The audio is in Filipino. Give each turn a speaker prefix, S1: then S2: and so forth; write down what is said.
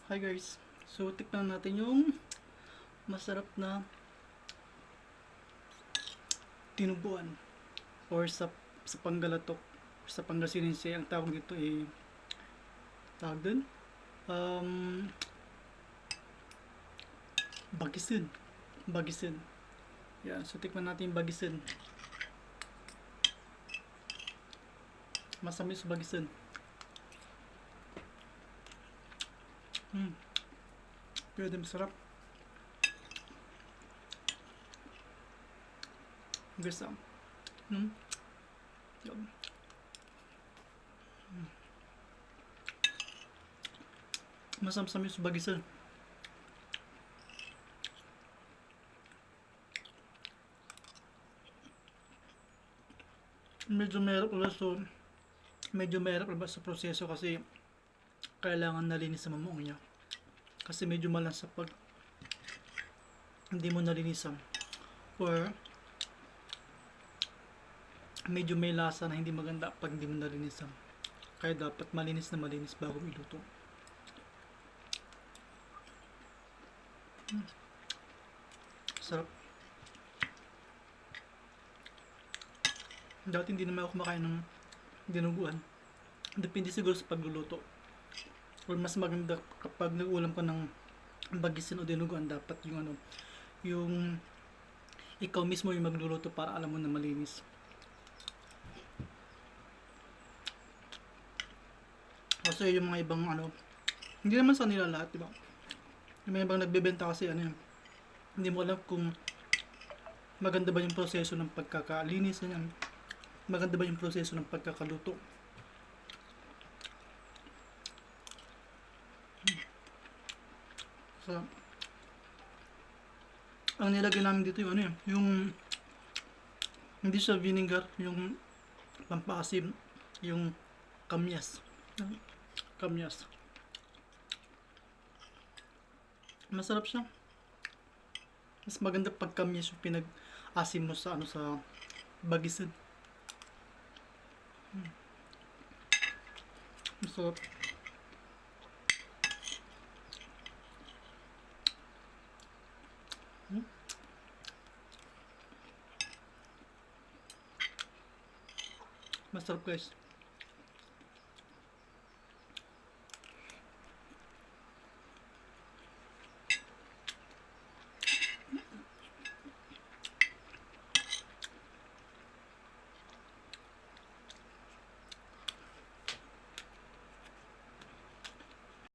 S1: Hi guys, so tikman natin yung masarap na tinubuan or sa Panggalatok, sa Pangasinense ang tawag dito ay tawag dun um, bagisin. Bagisin. Yan, so tikman natin yung bagisin. Masamis bagisin. Pwede masarap. Guys, Yum. Masam-samis bagisin. Medyo mahirap labas sa proseso kasi kailangan nalinis sa mamong niya. Kasi medyo malansa pag hindi mo nalinisan. Or medyo may lasa na hindi maganda pag hindi mo nalinisan. Kaya dapat malinis na malinis bago iluto. Sarap. Dati hindi naman ako kumakain ng dinuguan. Depende siguro sa pagluluto. Or mas maganda kapag nag-ulam ka ng bagisin o dinuguan, dapat yung ikaw mismo yung magluluto para alam mo na malinis. Kasi yung mga ibang hindi naman sa nila lahat, diba? Yung mga ibang nagbebenta kasi hindi mo alam kung maganda ba yung proseso ng pagkakalinis, ganyan. Maganda ba yung proseso ng pagkakaluto. So, ang nilagay namin dito yung hindi siya vinegar, yung pampaasim, yung kamyas. Kamyas. Masarap siya. Mas maganda pag kamyas yung pinag-asim mo sa sa bagisin. Masarap. Masarap guys.